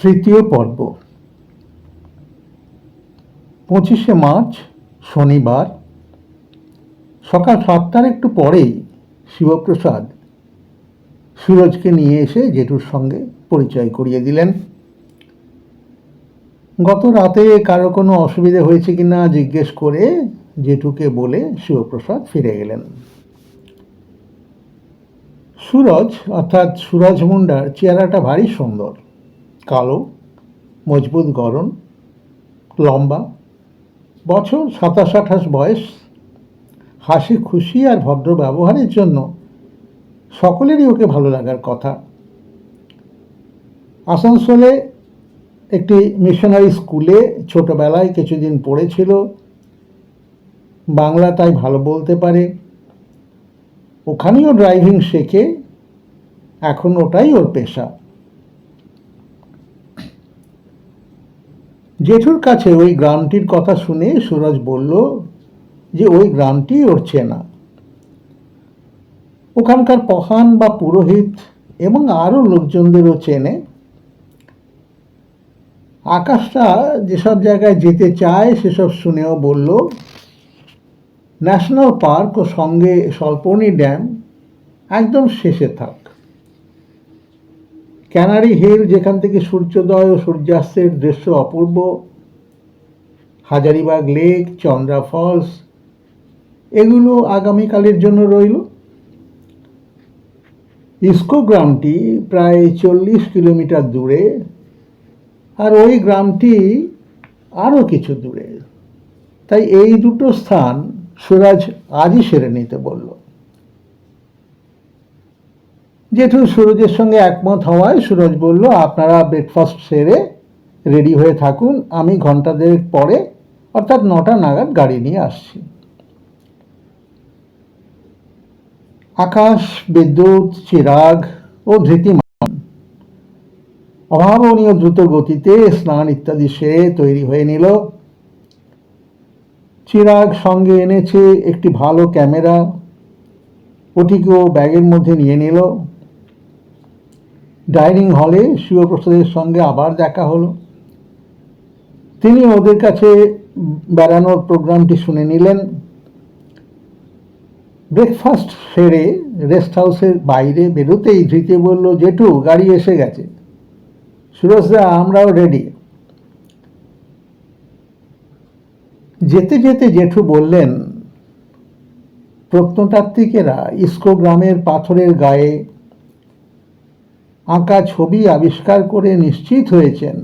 তৃতীয় পর্ব। 25শে মার্চ শনিবার সকাল 7টার একটু পরেই শিবপ্রসাদ সুরজকে নিয়ে এসে জেঠুর সঙ্গে পরিচয় করিয়ে দিলেন। গত রাতে কারো কোনো অসুবিধে হয়েছে কিনা জিজ্ঞেস করে জেঠুকে বলে শিবপ্রসাদ ফিরে গেলেন। সুরজ অর্থাৎ সুরজ মুন্ডার চেহারাটা ভারী সুন্দর, কালো, মজবুত গড়ন, লম্বা, বছর 27-28 বয়স, হাসি খুশি আর ভদ্র ব্যবহারের জন্য সকলেরই ওকে ভালো লাগার কথা। আসানসোলে একটি মিশনারি স্কুলে ছোটবেলায় কিছুদিন পড়েছিল, বাংলা তাই ভালো বলতে পারে। ওখানেও ড্রাইভিং শেখে, এখন ওটাই ওর পেশা। জেঠুর কাছে ওই গ্রামটির কথা শুনে সুরজ বলল যে ওই গ্রামটি ওর চেনা। ওখানকার পহান বা পুরোহিত এবং আরও লোকজনদেরও চেনে। আকাশটা যেসব জায়গায় যেতে চায় সেসব শুনেও বলল ন্যাশনাল পার্ক ও সঙ্গে স্বল্পনী ড্যাম একদম শেষে থাক। ক্যানারি হিল, যেখান থেকে সূর্যোদয় ও সূর্যাস্তের দৃশ্য অপূর্ব, হাজারিবাগ লেক, চন্দ্রা ফলস, এগুলো আগামীকালের জন্য রইল। ইস্কো গ্রামটি প্রায় 40 কিলোমিটার দূরে, আর ওই গ্রামটি আরও কিছু দূরে। তাই এই দুটো স্থান সুরজ আজই সেরে নিতে বলল। জেঠু সুরজের সঙ্গে একমত হওয়ায় সুরজ বলল, আপনারা ব্রেকফাস্ট সেরে রেডি হয়ে থাকুন, আমি ঘন্টা দেড়েক পরে অর্থাৎ 9টা নাগাদ গাড়ি নিয়ে আসছি। আকাশ, বিদ্যুৎ, চিরাগ ও ধৃতিমান অভাবনীয় দ্রুত গতিতে স্নান ইত্যাদি সেরে তৈরি হয়ে নিল। চিরাগ সঙ্গে এনেছে একটি ভালো ক্যামেরা, ওটিকেও ব্যাগের মধ্যে নিয়ে নিল। ডাইনিং হলে শিবপ্রসাদের সঙ্গে আবার দেখা হলো। তিনি ওদের কাছে বেড়ানোর প্রোগ্রামটি শুনে নিলেন। ব্রেকফাস্ট সেরে রেস্ট হাউসের বাইরে বেরোতেই ধৃতি বলল, জেঠু গাড়ি এসে গেছে। সুরজদা, আমরাও রেডি। যেতে যেতে জেঠু বললেন, প্রত্নতাত্ত্বিকেরা ইস্কো গ্রামের পাথরের গায়ে আঁকা ছবি আবিষ্কার করে নিশ্চিত হয়েছেন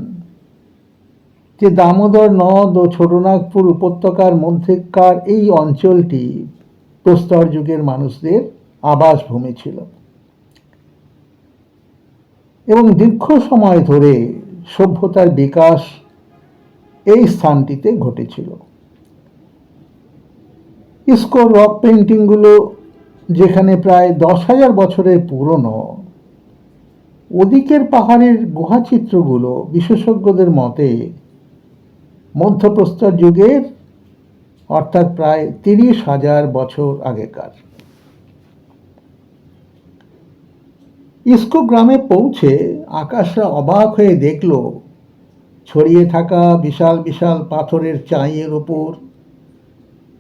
যে দামোদর নদ ও ছোটনাগপুর উপত্যকার মধ্যেকার এই অঞ্চলটি প্রস্তর যুগের মানুষদের আবাসভূমি ছিল এবং দীর্ঘ সময় ধরে সভ্যতার বিকাশ এই স্থানটিতে ঘটেছিল। ইস্কো রক পেন্টিংগুলো যেখানে প্রায় 10,000 বছরের পুরনো, ওদিকের পাহাড়ের গুহাচিত্রগুলো বিশেষজ্ঞদের মতে মধ্যপ্রস্তর যুগের, অর্থাৎ প্রায় 30,000 বছর আগেকার। ইস্কো গ্রামে পৌঁছে আকাশরা অবাক হয়ে দেখল ছড়িয়ে থাকা বিশাল বিশাল পাথরের চাঁইয়ের ওপর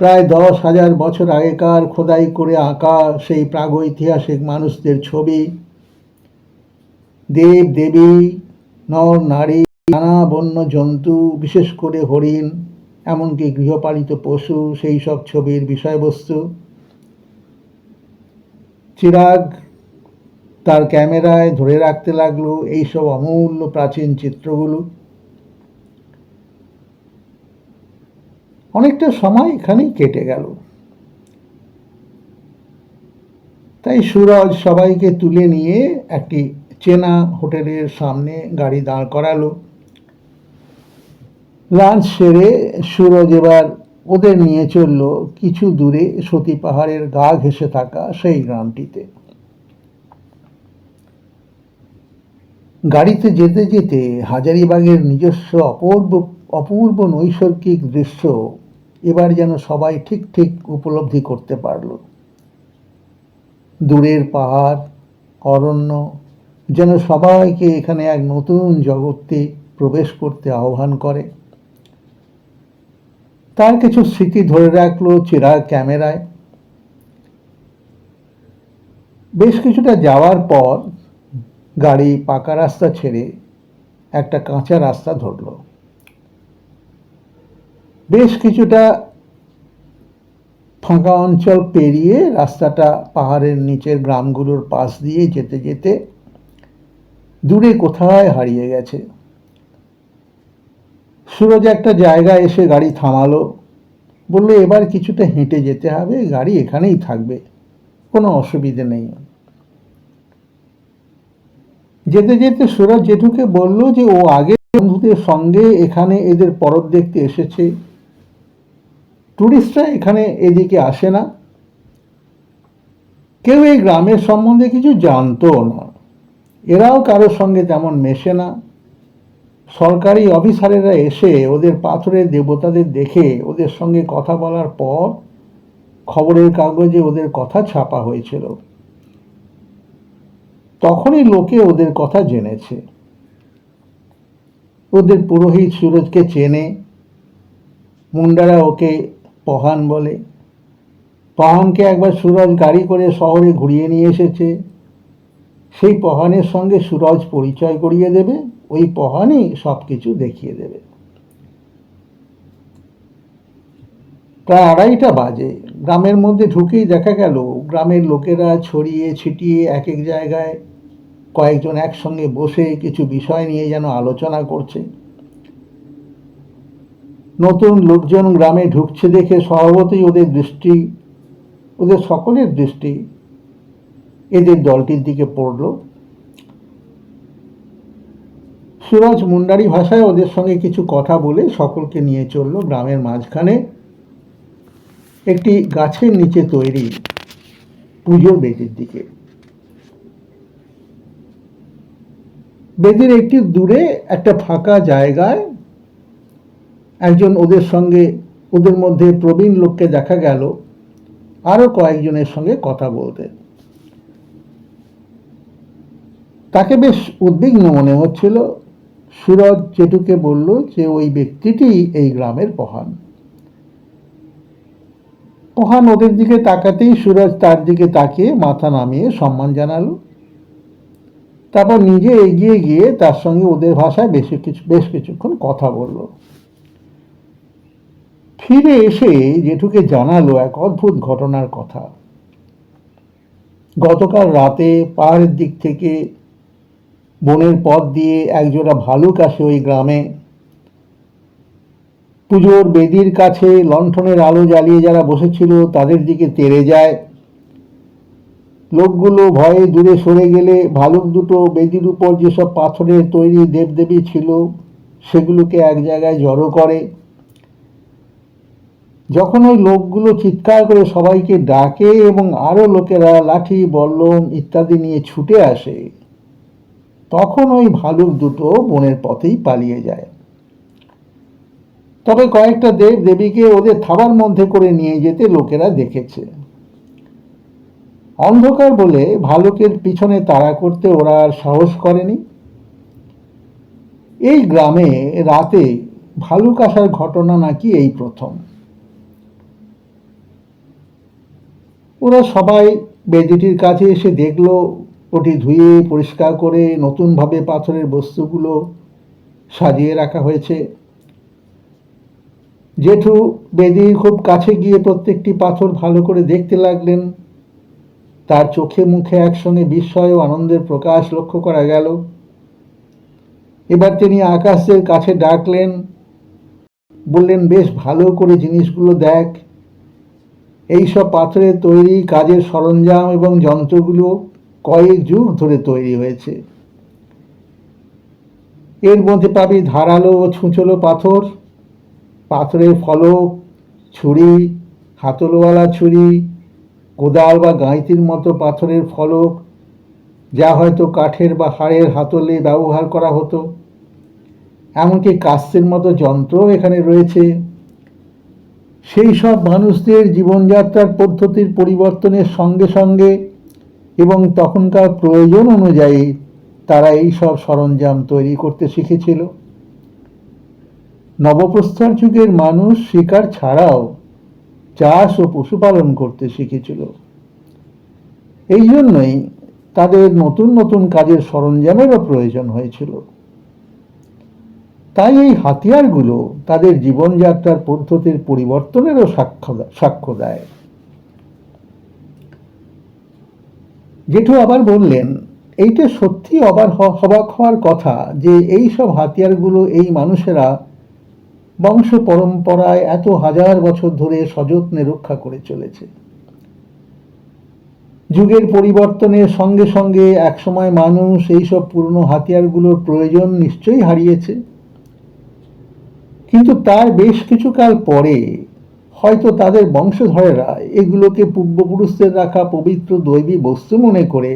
প্রায় 10,000 বছর আগেকার খোদাই করে আঁকা সেই প্রাগৈতিহাসিক মানুষদের ছবি। দেব দেবী, নর নারী, নানা বন্য জন্তু, বিশেষ করে হরিণ, এমনকি গৃহপালিত পশু, সেই সব ছবির বিষয়বস্তু। চিরাগ তার ক্যামেরায় ধরে রাখতে লাগলো এইসব অমূল্য প্রাচীন চিত্রগুলো। অনেকটা সময় এখানেই কেটে গেল। তাই সুরজ সবাইকে তুলে নিয়ে একটি চেনা হোটেলের সামনে গাড়ি দাঁড় করালো। লাঞ্চ সেরে সুরজ এবার ওদের নিয়ে চলল কিছু দূরে সতী পাহাড়ের গা ঘেঁষে থাকা সেই গ্রামটিতে। গাড়িতে যেতে যেতে হাজারিবাগের নিজস্ব অপূর্ব নৈসর্গিক দৃশ্য এবার যেন সবাই ঠিক ঠিক উপলব্ধি করতে পারল। দূরের পাহাড়, অরণ্য, যেন সবাইকে এখানে এক নতুন জগতে প্রবেশ করতে আহ্বান করে। তার কিছু স্মৃতি ধরে রাখলো চিরাগ ক্যামেরায়। বেশ কিছুটা যাওয়ার পর গাড়ি পাকা রাস্তা ছেড়ে একটা কাঁচা রাস্তা ধরল। বেশ কিছুটা ফাঁকা অঞ্চল পেরিয়ে রাস্তাটা পাহাড়ের নিচের গ্রামগুলোর পাশ দিয়ে যেতে যেতে দূরে কোথায় হারিয়ে গেছে। সুরজ একটা জায়গায় এসে গাড়ি থামালো, বলল এবার কিছুটা হেঁটে যেতে হবে, গাড়ি এখানেই থাকবে, কোনো অসুবিধে নেই। যেতে যেতে সুরজ জেঠুকে বলল যে ও আগে বন্ধুদের সঙ্গে এখানে এদের পরব দেখতে এসেছে, টুরিস্টরা এখানে এদিকে আসে না, কেউ এই গ্রামের সম্বন্ধে কিছু জানতো না, এরাও কারোর সঙ্গে তেমন মেশে না। সরকারি অফিসারেরা এসে ওদের পাথরের দেবতাদের দেখে ওদের সঙ্গে কথা বলার পর খবরের কাগজে ওদের কথা ছাপা হয়েছিল, তখনই লোকে ওদের কথা জেনেছে। ওদের পুরোহিত সুরজকে চেনে, মুন্ডারা ওকে পহান বলে। পহানকে একবার সুরজ গাড়ি করে শহরে ঘুরিয়ে নিয়ে এসেছে, সেই পহানের সঙ্গে সুরজ পরিচয় করিয়ে দেবে, ওই পহানই সব কিছু দেখিয়ে দেবে। প্রায় 2:30 বাজে। গ্রামের মধ্যে ঢুকেই দেখা গেল গ্রামের লোকেরা ছড়িয়ে ছিটিয়ে এক এক জায়গায় কয়েকজন একসঙ্গে বসে কিছু বিষয় নিয়ে যেন আলোচনা করছে। নতুন লোকজন গ্রামে ঢুকছে দেখে স্বভাবতই ওদের সকলের দৃষ্টি এদের দলটির দিকে পড়ল। সুরজ মুন্ডারি ভাষায় ওদের সঙ্গে কিছু কথা বলে সকলকে নিয়ে চলল গ্রামের মাঝখানে একটি গাছের নিচে তৈরি পুজোর বেদির দিকে। বেদির একটি দূরে একটা ফাঁকা জায়গায় একজন ওদের মধ্যে প্রবীণ লোককে দেখা গেল আরো কয়েকজনের সঙ্গে কথা বলতে। তাকে বেশ উদ্বিগ্ন মনে হচ্ছিল। সুরজ জেঠুকে বলল যে ওই ব্যক্তিটি এই গ্রামের পহান। পহান ওদের দিকে তাকাতেই সুরজ তার দিকে তাকিয়ে মাথা নামিয়ে সম্মান জানালো। তারপর নিজে এগিয়ে গিয়ে তার সঙ্গে ওদের ভাষায় বেশ কিছুক্ষণ কথা বলল। ফিরে এসে জেঠুকে জানালো এক অদ্ভুত ঘটনার কথা। গতকাল রাতে পাহাড়ের দিক থেকে বনের পথ দিয়ে একজোড়া ভালুক আসে ওই গ্রামে। পুজোর বেদির কাছে লণ্ঠনের আলো জ্বালিয়ে যারা বসেছিল তাদের দিকে তেড়ে যায়। লোকগুলো ভয়ে দূরে সরে গেলে ভালুক দুটো বেদির উপর যেসব পাথরের তৈরি দেবদেবী ছিল সেগুলোকে এক জায়গায় জড়ো করে। যখন ওই লোকগুলো চিৎকার করে সবাইকে ডাকে এবং আরো লোকেরা লাঠি বল্লম ইত্যাদি নিয়ে ছুটে আসে, তখন ওই ভালুক দুটো বনের পথেই পালিয়ে যায়। তবে কয়েকটা দেব দেবীকে ওদের থাবার মধ্যে করে নিয়ে যেতে লোকেরা দেখেছে। অন্ধকার বলে ভালুকের পিছনে তাড়া করতে ওরা আর সাহস করেনি। এই গ্রামে রাতে ভালুক আসার ঘটনা নাকি এই প্রথম। ওরা সবাই বেদিটির কাছে এসে দেখলো ওটি ধুয়ে পরিষ্কার করে নতুনভাবে পাথরের বস্তুগুলো সাজিয়ে রাখা হয়েছে। জেঠু বেদির খুব কাছে গিয়ে প্রত্যেকটি পাথর ভালো করে দেখতে লাগলেন। তার চোখে মুখে একসঙ্গে বিস্ময় ও আনন্দের প্রকাশ লক্ষ্য করা গেল। এবার তিনি আকাশের কাছে ডাকলেন, বললেন, বেশ ভালো করে জিনিসগুলো দেখ। এইসব পাথরের তৈরি কাজের সরঞ্জাম এবং যন্ত্রগুলো কয়েক যুগ ধরে তৈরি হয়েছে। এর মধ্যে পাবি ধারালো ও ছুঁচলো পাথর, পাথরের ফলক, ছুরি, হাতলওয়ালা ছুরি, কোদাল বা গাঁইতির মতো পাথরের ফলক, যা হয়তো কাঠের বা হাড়ের হাতলে ব্যবহার করা হতো। এমনকি কাস্তের মতো যন্ত্রও এখানে রয়েছে। সেই সব মানুষদের জীবনযাত্রার পদ্ধতির পরিবর্তনের সঙ্গে সঙ্গে এবং তখনকার প্রয়োজন অনুযায়ী তারা এই সব সরঞ্জাম তৈরি করতে শিখেছিল। নবপ্রস্তর যুগের মানুষ শিকার ছাড়াও চাষ ও পশুপালন করতে শিখেছিল। এই জন্যই তাদের নতুন নতুন কাজের সরঞ্জামেরও প্রয়োজন হয়েছিল। তাই এই হাতিয়ারগুলো তাদের জীবনযাত্রার পদ্ধতির পরিবর্তনেরও সাক্ষ্য দেয়। জেঠু আবার বললেন, এইটা সত্যি অবাক হওয়ার কথা যে এই সব হাতিয়ারগুলো এই মানুষেরা বংশ পরম্পরায় এত হাজার বছর ধরে সযত্নে রক্ষা করে চলেছে। যুগের পরিবর্তনের সঙ্গে সঙ্গে একসময় মানুষ এইসব পুরনো হাতিয়ারগুলোর প্রয়োজন নিশ্চয়ই হারিয়েছে, কিন্তু তার বেশ কিছুকাল পরে হয়তো তাদের বংশধরেরা এগুলোকে পূর্বপুরুষদের রাখা পবিত্র দৈবী বস্তু মনে করে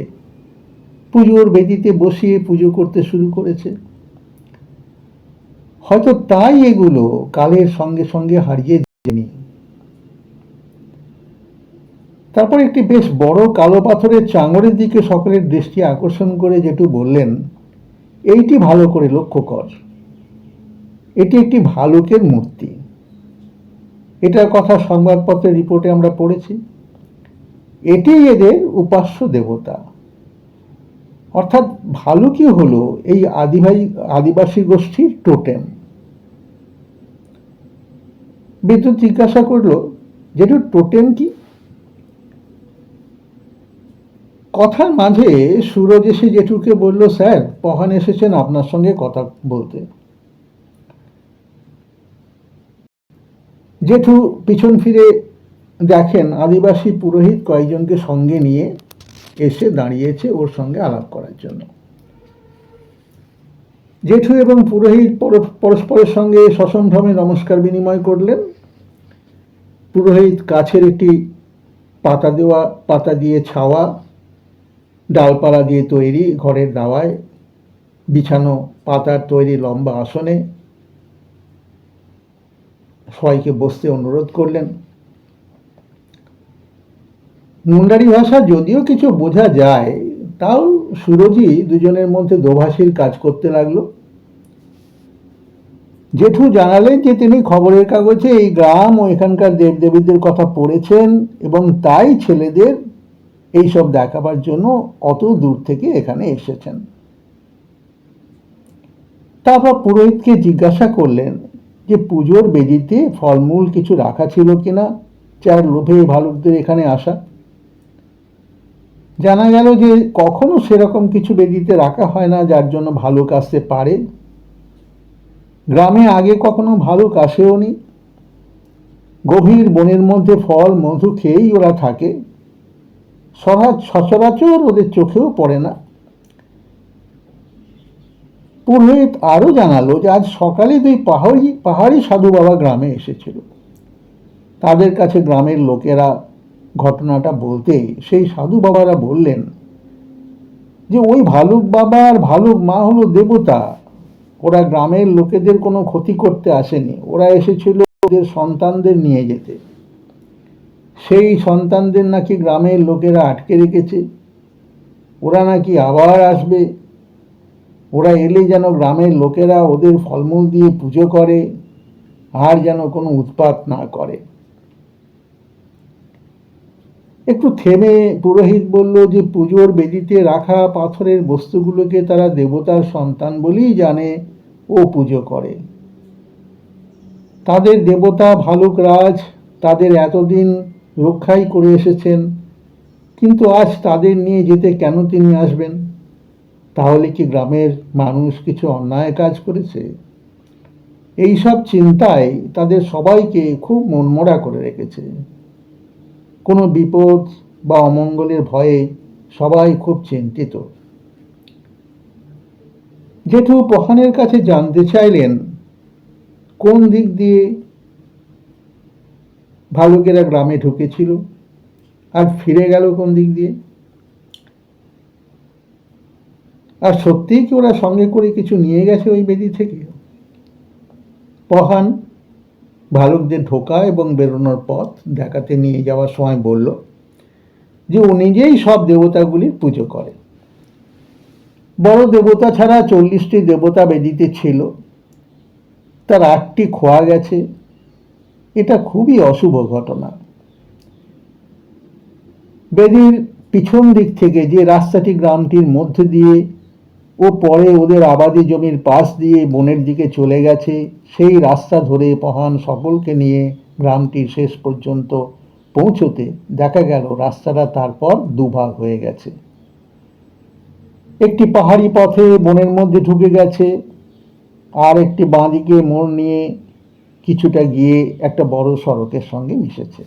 পুজোর বেদিতে বসিয়ে পুজো করতে শুরু করেছে। হয়তো তাই এগুলো কালের সঙ্গে সঙ্গে হারিয়ে যায়নি। তারপর একটি বেশ বড় কালো পাথরের চাঙড়ের দিকে সকলের দৃষ্টি আকর্ষণ করে জেঠু বললেন, এইটি ভালো করে লক্ষ্য কর, এটি একটি ভালুকের মূর্তি। এটার কথা সংবাদপত্রের রিপোর্টে আমরা পড়েছি। এটি এদের উপাস্য দেবতা, অর্থাৎ ভালুকই হলো এই আদিবাসী গোষ্ঠীর টোটেম। বিদ্যুৎ জিজ্ঞাসা করলো, যেটু টোটেম কি? কথার মাঝে সুরজ এসে জেঠুকে বলল, স্যার, পহান এসেছেন আপনার সঙ্গে কথা বলতে। জেঠু পিছন ফিরে দেখেন আদিবাসী পুরোহিত কয়েকজনকে সঙ্গে নিয়ে এসে দাঁড়িয়েছে ওর সঙ্গে আলাপ করার জন্য। জেঠু এবং পুরোহিত পরস্পরের সঙ্গে সসম্ভ্রমে নমস্কার বিনিময় করলেন। পুরোহিত কাছের একটি পাতা দিয়ে ছাওয়া ডালপালা দিয়ে তৈরি ঘরের দাওয়ায় বিছানো পাতার তৈরি লম্বা আসনে সবাইকে বসতে অনুরোধ করলেন। মুন্ডারি ভাষা যদিও কিছু বোঝা যায়, তাও সুরজি দুজনের মধ্যে দোভাষীর কাজ করতে লাগলো। জেঠু জানালেন যে তিনি খবরের কাগজে এই গ্রাম ও এখানকার দেবদেবীদের কথা পড়েছেন এবং তাই ছেলেদের এইসব দেখাবার জন্য অত দূর থেকে এখানে এসেছেন। তারপর পুরোহিতকে জিজ্ঞাসা করলেন যে পুজোর বেদিতে ফলমূল কিছু রাখা ছিল কিনা, যার লোভে ভালুকদের এখানে আসা। জানা গেল যে কখনো সেরকম কিছু বেদিতে রাখা হয় না যার জন্য ভালুক আসতে পারে। গ্রামে আগে কখনো ভালুক আসেও নি। গভীর বনের মধ্যে ফল মধু খেয়েই ওরা থাকে, সচরাচর ওদের চোখেও পড়ে না। পুরোহিত আরো জানালো যে আজ সকালে দুই পাহাড়ি সাধু বাবা গ্রামে এসেছিল। তাদের কাছে গ্রামের লোকেরা ঘটনাটা বলতে সেই সাধু বাবারা বললেন যে ওই ভালুক বাবা আর ভালুক মা হলো দেবতা। ওরা গ্রামের লোকেদের কোনো ক্ষতি করতে আসেনি, ওরা এসেছিল ওদের সন্তানদের নিয়ে যেতে। সেই সন্তানদের নাকি গ্রামের লোকেরা আটকে রেখেছে, ওরা নাকি আবার আসবে। ওরা এলে যেন গ্রামের লোকেরা ওদের ফলমূল দিয়ে পুজো করে আর যেন কোনো উৎপাত না করে। একটু থেমে পুরোহিত বলল যে পুজোর বেদিতে রাখা পাথরের বস্তুগুলোকে তারা দেবতার সন্তান বলেই জানে ও পুজো করে। তাদের দেবতা ভালুক রাজ তাদের এতদিন রক্ষাই করে এসেছেন, কিন্তু আজ তাদের নিয়ে যেতে কেন তিনি আসবেন? তাহলে কি গ্রামের মানুষ কিছু অন্যায় কাজ করেছে? এইসব চিন্তায় তাদের সবাইকে খুব মনমরা করে রেখেছে। কোনো বিপদ বা অমঙ্গলের ভয়ে সবাই খুব চিন্তিত। জেঠু পহানের কাছে জানতে চাইলেন কোন দিক দিয়ে ভালুকেরা গ্রামে ঢুকেছিল আর ফিরে গেল কোন দিক দিয়ে, আর সত্যিই কি ওরা সঙ্গে করে কিছু নিয়ে গেছে ওই বেদি থেকে? পহান ভালুকদের ঢোকা এবং বেরোনোর পথ দেখাতে নিয়ে যাওয়ার সময় বলল যে ও নিজেই সব দেবতাগুলির পুজো করে। বড় দেবতা ছাড়া 40টি দেবতা বেদিতে ছিল, তার 8টি খোয়া গেছে। এটা খুবই অশুভ ঘটনা। বেদির পিছন দিক থেকে যে রাস্তাটি গ্রামটির মধ্যে দিয়ে ও পরে ওদের আবাদি জমির পাশ দিয়ে বনের দিকে চলে গেছে, সেই রাস্তা ধরে পহান সকলকে নিয়ে গ্রামটির শেষ পর্যন্ত পৌঁছতে দেখা গেল রাস্তাটা তারপর দুভাগ হয়ে গেছে। একটি পাহাড়ি পথে বনের মধ্যে ঢুকে গেছে, আর একটি বাঁদিকে মোড় নিয়ে কিছুটা গিয়ে একটা বড় সড়কের সঙ্গে মিশেছে।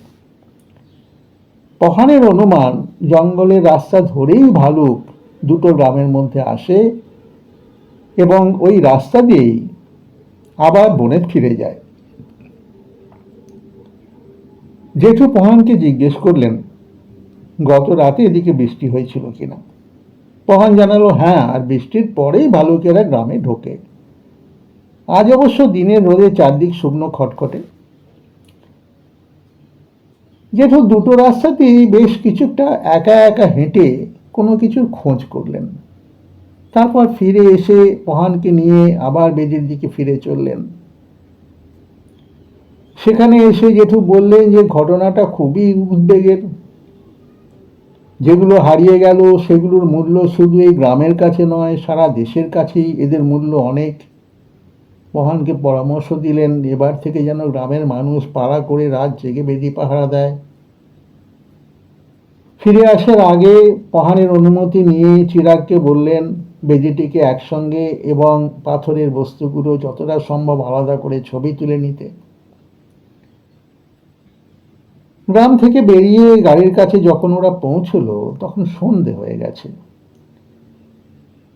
পহানের অনুমান জঙ্গলের রাস্তা ধরেই ভালুক দুটো গ্রামের মধ্যে আসে এবং ওই রাস্তা দিয়েই আবার বনে ফিরে যায়। জেঠু পহানকে জিজ্ঞেস করলেন গত রাতে এদিকে বৃষ্টি হয়েছিল কিনা। পহান জানালো হ্যাঁ, আর বৃষ্টির পরেই ভালুকেরা গ্রামে ঢোকে। আজ অবশ্য দিনের রোদে চারদিক শুকনো খটখটে। জেঠু দুটো রাস্তাতেই বেশ কিছুটা একা একা হেঁটে কোনো কিছুর খোঁজ করলেন। তারপর ফিরে এসে পহানকে নিয়ে আবার বেদির দিকে ফিরে চললেন। সেখানে এসে জেঠু বললেন যে ঘটনাটা খুবই উদ্বেগের। যেগুলো হারিয়ে গেল সেগুলোর মূল্য শুধু এই গ্রামের কাছে নয়, সারা দেশের কাছেই এদের মূল্য অনেক। পহানকে পরামর্শ দিলেন এবার থেকে যেন গ্রামের মানুষ পাড়া করে রাত জেগে বেদি পাহারা দেয়। ফিরে আসার আগে পহানের অনুমতি নিয়ে চিরাগকে বললেন বেদিটিকে একসঙ্গে এবং পাথরের বস্তুগুলো যতটা সম্ভব আলাদা করে ছবি তুলে নিতে। গ্রাম থেকে বেরিয়ে গাড়ির কাছে যখন ওরা পৌঁছলো তখন সন্ধে হয়ে গেছে।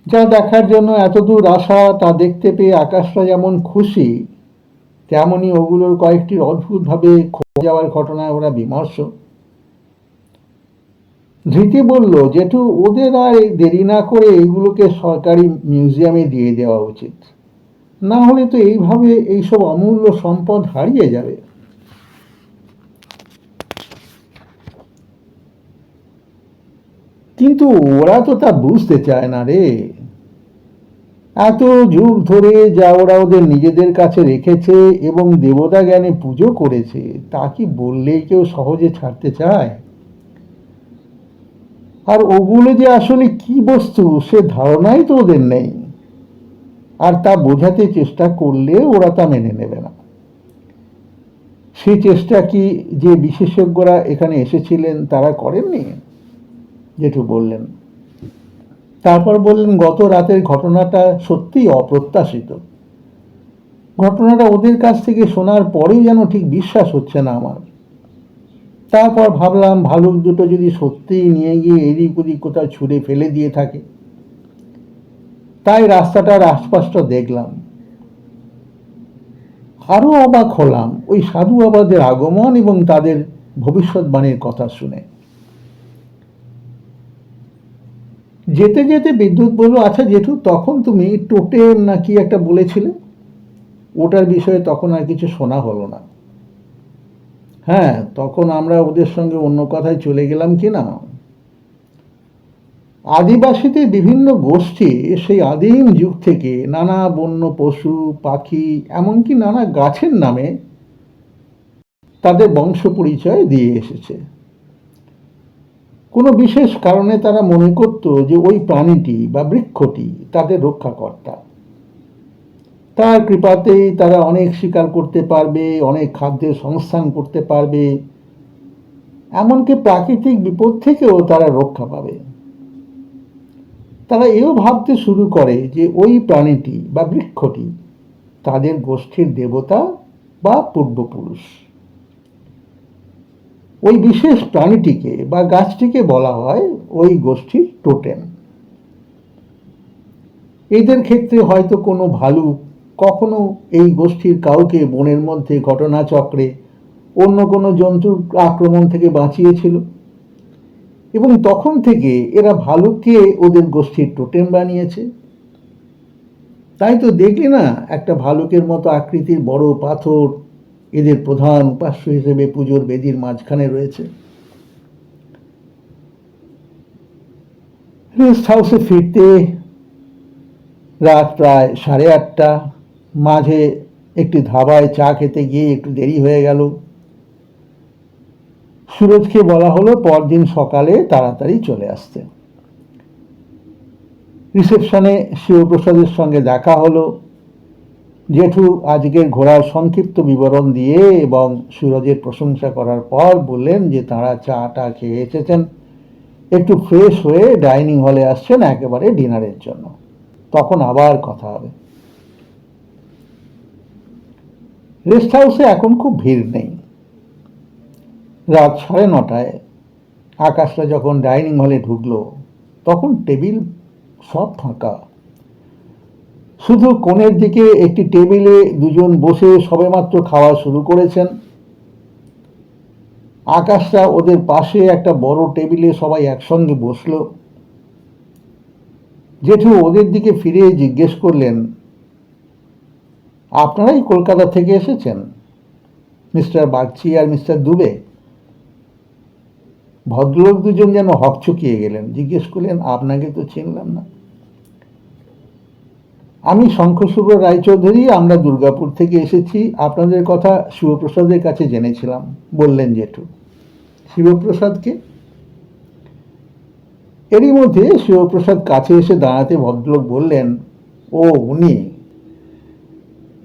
যা দেখার জন্য এতদূর আসা তা দেখতে পেয়ে আকাশটা যেমন খুশি, তেমনই ওগুলোর কয়েকটির অদ্ভুতভাবে খোঁজা যাওয়ার ঘটনায় ওরা বিমর্ষ। ধৃতি বলল জেঠু ওদের আর দেরি না করে এইগুলোকে সরকারি মিউজিয়ামে দিয়ে দেওয়া উচিত, না হলে তো এইভাবে এইসব অমূল্য সম্পদ হারিয়ে যাবে। কিন্তু ওরা তো তা বুঝতে চায় না রে। এত যুগ ধরে যা ওরা ওদের নিজেদের কাছে রেখেছে এবং দেবতা জ্ঞানে পুজো করেছে তা কি বললেই কেউ সহজে ছাড়তে চায়? আর ওগুলো যে আসলে কি বস্তু সে ধারণাই তো ওদের নেই, আর তা বোঝাতে চেষ্টা করলে ওরা তা মেনে নেবে না। সেই চেষ্টা কি যে বিশেষজ্ঞরা এখানে এসেছিলেন তারা করেননি? জেঠু বললেন। তারপর বললেন গত রাতের ঘটনাটা সত্যিই অপ্রত্যাশিত। ঘটনাটা ওদের কাছ থেকে শোনার পরেই যেন ঠিক বিশ্বাস হচ্ছে না আমার। তারপর ভাবলাম ভালুক দুটো যদি সত্যিই নিয়ে গিয়ে এদিক ওদিক কোথাও ছুঁড়ে ফেলে দিয়ে থাকে। তাই রাস্তাটার আশপাশটা দেখলাম। আরো অবাক হলাম ওই সাধু বাবাদের আগমন এবং তাদের ভবিষ্যৎবাণীর কথা শুনে। যেতে যেতে বিদ্যুৎ বলল আচ্ছা জেঠু তখন তুমি টোটেম না কি একটা বলেছিলে, ওটার বিষয়ে তখন আর কিছু শোনা হলো না। হ্যাঁ, তখন আমরা ওদের সঙ্গে অন্য কথায় চলে গেলাম কিনা। আদিবাসীদের বিভিন্ন গোষ্ঠী সেই আদিম যুগ থেকে নানা বন্য পশু পাখি এমনকি নানা গাছের নামে তাদের বংশ পরিচয় দিয়ে এসেছে। কোনো বিশেষ কারণে তারা মনে করত যে ওই প্রাণীটি বা বৃক্ষটি তাদের রক্ষাকর্তা। তার কৃপাতেই তারা অনেক শিকার করতে পারবে, অনেক খাদ্যের সংস্থান করতে পারবে, এমনকি প্রাকৃতিক বিপদ থেকেও তারা রক্ষা পাবে। তারা এও ভাবতে শুরু করে যে ওই প্রাণীটি বা বৃক্ষটি তাদের গোষ্ঠীর দেবতা বা পূর্বপুরুষ। ওই বিশেষ প্রাণীটিকে বা গাছটিকে বলা হয় ওই গোষ্ঠীর টোটেম। এদের ক্ষেত্রে হয়তো কোনো ভালুক কখনো এই গোষ্ঠীর কাউকে বনের মধ্যে ঘটনাচক্রে অন্য কোনো জন্তুর আক্রমণ থেকে বাঁচিয়েছিল এবং তখন থেকে এরা ভালুককে ওদের গোষ্ঠীর টোটেম বানিয়েছে। তাই তো দেখলি না একটা ভালুকের মতো আকৃতির বড় পাথর এদের প্রধান উপাস্য হিসেবে পুজোর বেদির মাঝখানে রয়েছে। রেস্ট হাউসে ফিরতে রাত প্রায় 8:30। মাঝে একটি ধাবায় চা খেতে গিয়ে একটু দেরি হয়ে গেল। সুরজকে বলা হলো পরদিন সকালে তাড়াতাড়ি চলে আসতে। রিসেপশনে শিবপ্রসাদের সঙ্গে দেখা হলো। জেঠু আজকের ঘোরার সংক্ষিপ্ত বিবরণ দিয়ে এবং সুরজের প্রশংসা করার পর বললেন যে তাঁরা চাটা খেয়ে এসেছেন, একটু ফ্রেশ হয়ে ডাইনিং হলে আসছেন একেবারে ডিনারের জন্য, তখন আবার কথা হবে। রেস্ট হাউসে এখন খুব ভিড় নেই। রাত 9:30 আকাশটা যখন ডাইনিং হলে ঢুকলো তখন টেবিল সব ফাঁকা। শুধু কোণের দিকে একটি টেবিলে দুজন বসে সবেমাত্র খাওয়া শুরু করেছেন। আকাশটা ওদের পাশে একটা বড় টেবিলে সবাই একসঙ্গে বসল। জেঠু ওদের দিকে ফিরে জিজ্ঞেস করলেন, আপনারাই কলকাতা থেকে এসেছেন, মিস্টার বাগচি আর মিস্টার দুবে? ভদ্রলোক দুজন যেন হকচকিয়ে গেলেন, জিজ্ঞেস করলেন, আপনাকে তো চিনলাম না। আমি শঙ্খশুভ্র রায়চৌধুরী, আমরা দুর্গাপুর থেকে এসেছি, আপনাদের কথা শিবপ্রসাদের কাছে জেনেছিলাম, বললেন জেঠু। শিবপ্রসাদকে? এরই মধ্যে শিবপ্রসাদ কাছে এসে দাঁড়াতে ভদ্রলোক বললেন, ও উনি?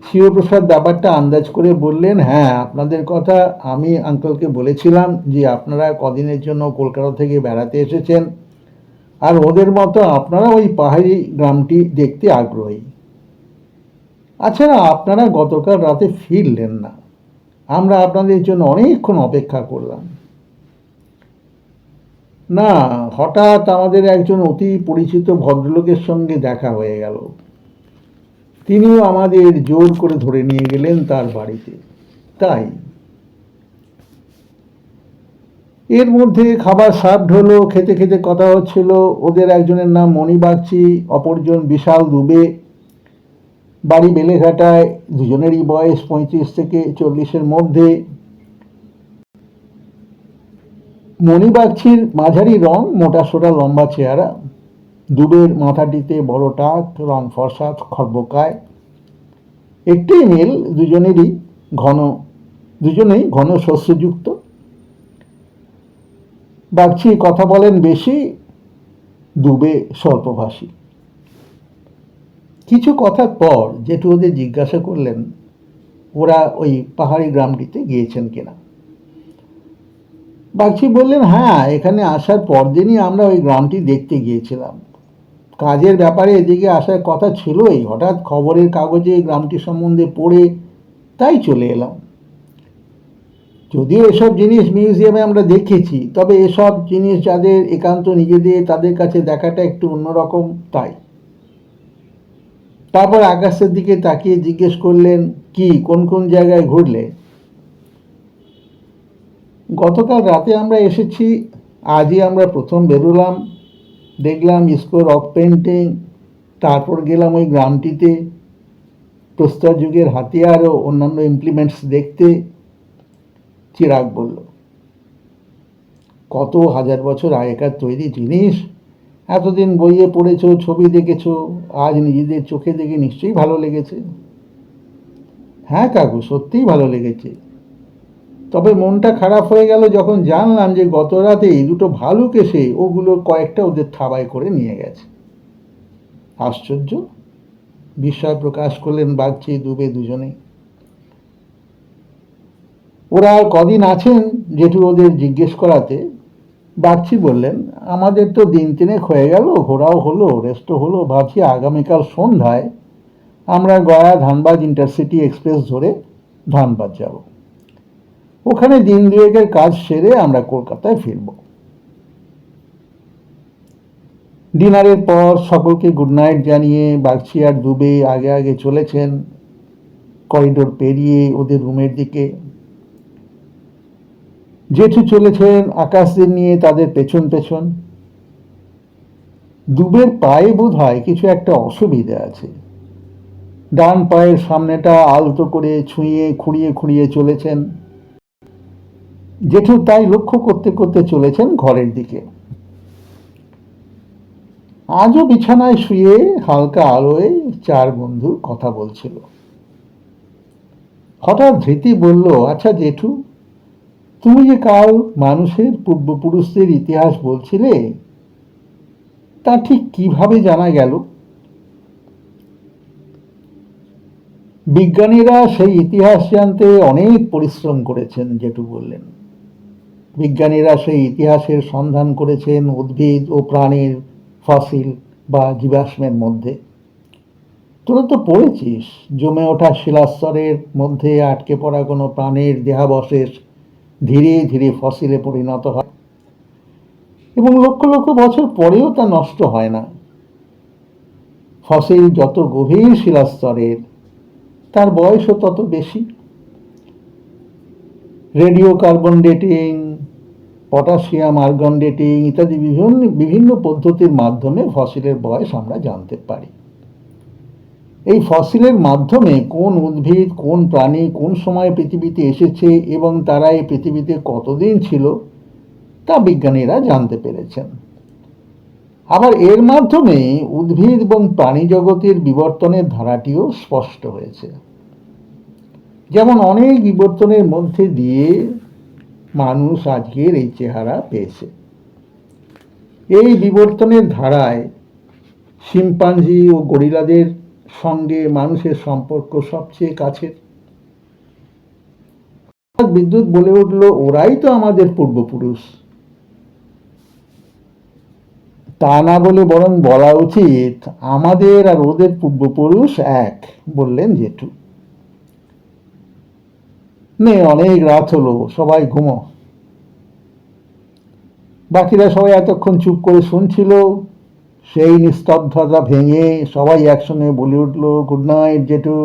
শিবপ্রসাদ ব্যাপারটা আন্দাজ করে বললেন, হ্যাঁ, আপনাদের কথা আমি আঙ্কেলকে বলেছিলাম যে আপনারা কদিনের জন্য কলকাতা থেকে বেড়াতে এসেছেন আর ওদের মতো আপনারা ওই পাহাড়ি গ্রামটি দেখতে আগ্রহী। আচ্ছা, আপনারা গতকাল রাতে ফিরলেন না, আমরা আপনাদের জন্য অনেকক্ষণ অপেক্ষা করলাম। না, হঠাৎ আমাদের একজন অতি পরিচিত ভদ্রলোকের সঙ্গে দেখা হয়ে গেল। তিনিও আমাদের জোর করে ধরে নিয়ে গেলেন তার বাড়িতে, তাই। এর মধ্যে খাবার সার্ভড হলো, খেতে খেতে কথা হচ্ছিল। ওদের একজনের নাম মণি বাগচি, অপরজন বিশাল দুবে, বাড়ি বেলেঘাটায়, দুজনেরই বয়স 35 থেকে 40-এর মধ্যে। মণি বাগচির মাঝারি রং, মোটা সোটা লম্বা চেহারা। দুবের মাথাটিতে বড় টাক, রং ফর্সা খর্বকায়। একটি মিল, দুজনেই ঘন শস্যযুক্ত। বাগচি কথা বলেন বেশি, দুবে স্বল্পভাষী। কিছু কথার পর জেঠু ওদের জিজ্ঞাসা করলেন ওরা ওই পাহাড়ি গ্রামটিতে গিয়েছেন কিনা। বাগচি বললেন, হ্যাঁ, এখানে আসার পরদিনই আমরা ওই গ্রামটি দেখতে গিয়েছিলাম। কাজের ব্যাপারে এদিকে আসার কথা ছিলই, হঠাৎ খবরের কাগজে গ্রামটি সম্বন্ধে পড়ে তাই চলে এলাম। যদিও এসব জিনিস মিউজিয়ামে আমরা দেখেছি, তবে এসব জিনিস যাদের একান্ত নিজেদের, তাদের কাছে দেখাটা একটু অন্যরকম, তাই। তারপর আকাশের দিকে তাকিয়ে জিজ্ঞেস করলেন, কি কোন কোন জায়গায় ঘুরলে? গতকাল রাতে আমরা এসেছি, আজই আমরা প্রথম বেরোলাম। দেখলাম ইস্কো রক পেন্টিং, তারপর গেলাম ওই গ্রামটিতে প্রস্তর যুগের হাতিয়ার ও অন্যান্য ইমপ্লিমেন্টস দেখতে। চিরাগ বলল, কত হাজার বছর আগেকার তৈরি জিনিস, এতদিন বইয়ে পড়েছো, ছবি দেখেছো, আজ নিজেদের চোখে দেখে নিশ্চয়ই ভালো লেগেছে। হ্যাঁ কাকু, সত্যিই ভালো লেগেছে, তবে মনটা খারাপ হয়ে গেল যখন জানলাম যে গত রাতেই দুটো ভালুক এসে ওগুলোর কয়েকটা ওদের থাবায় করে নিয়ে গেছে। আশ্চর্য, বিস্ময় প্রকাশ করলেন বাগচি দুবে দুজনেই। ওরা আর কদিন আছেন জেঠু ওদের জিজ্ঞেস করাতে। বাগচি বললেন, আমাদের তো দিন তিনেক হয়ে গেল, ঘোরাও হলো, রেস্টও হলো, ভাবছি আগামীকাল সন্ধ্যায় আমরা গয়া ধানবাদ ইন্টারসিটি এক্সপ্রেস ধরে ধানবাদ যাব। ওখানে দিন দুয়েকের কাজ সেরে আমরা কলকাতায় ফিরব। ডিনারের পর সকলকে গুড নাইট জানিয়ে বাগচি আর দুবে আগে আগে চলেছেন করিডোর পেরিয়ে ওদের রুমের দিকে। জেঠু চলেছেন আকাশদের নিয়ে তাদের পেছন পেছন। দুবের পায়ে বোধ হয় কিছু একটা অসুবিধা আছে, ডান পায়ের সামনেটা আলতো করে ছুঁয়ে খুঁড়িয়ে খুঁড়িয়ে চলেছেন। জেঠু তাই লক্ষ্য করতে করতে চলেছেন ঘরের দিকে। আজও বিছানায় শুয়ে হালকা আলোয় চার বন্ধু কথা বলছিল। হঠাৎ ধৃতি বলল, আচ্ছা জেঠু, তুমি যে কাল মানুষের পূর্বপুরুষদের ইতিহাস বলছিলে, তা ঠিক কিভাবে জানা গেল? বিজ্ঞানীরা সেই ইতিহাস জানতে অনেক পরিশ্রম করেছেন, জেঠু বললেন। বিজ্ঞানীরা সেই ইতিহাসের সন্ধান করেছেন উদ্ভিদ ও প্রাণীর ফসিল বা জীবাশ্মের মধ্যে। তোরা তো পড়েছিস, জমে ওঠা শিলাস্তরের মধ্যে আটকে পড়া কোনো প্রাণীর দেহাবশেষ ধীরে ধীরে ফসিলে পরিণত হয় এবং লক্ষ লক্ষ বছর পরেও তা নষ্ট হয় না। ফসিল যত গভীর শিলাস্তরের, তার বয়সও তত বেশি। Radio carbon dating, potassium argon dating ইত্যাদি বিভিন্ন পদ্ধতির মাধ্যমে ফসিলের বয়স আমরা জানতে পারি। এই ফসিলের মাধ্যমে কোন উদ্ভিদ, কোন প্রাণী কোন সময়ে পৃথিবীতে এসেছে এবং তারা এই পৃথিবীতে কতদিন ছিল, তা বিজ্ঞানীরা জানতে পেরেছেন। আবার এর মাধ্যমে উদ্ভিদ এবং প্রাণী জগতের বিবর্তনের ধারাটিও স্পষ্ট হয়েছে। যেমন অনেক বিবর্তনের মধ্যে দিয়ে মানুষ আজকের এই চেহারা পেয়েছে। এই বিবর্তনের ধারায় শিম্পাঞ্জি ও গরিলাদের সঙ্গে মানুষের সম্পর্ক সবচেয়ে কাছের। বিদ্যুৎ বলে উঠল, ওরাই তো আমাদের পূর্বপুরুষ। তা না বলে বরং বলা উচিত আমাদের আর ওদের পূর্বপুরুষ এক, বললেন জেঠু। নে, অনেক রাত হলো, সবাই ঘুমো। বাকিরা সবাই এতক্ষণ চুপ করে শুনছিল। সেই নিস্তব্ধতা ভেঙে সবাই একসঙ্গে বলে উঠল, গুড নাইট জেঠু,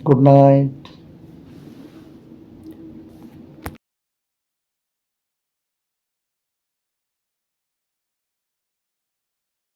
গুড নাইট।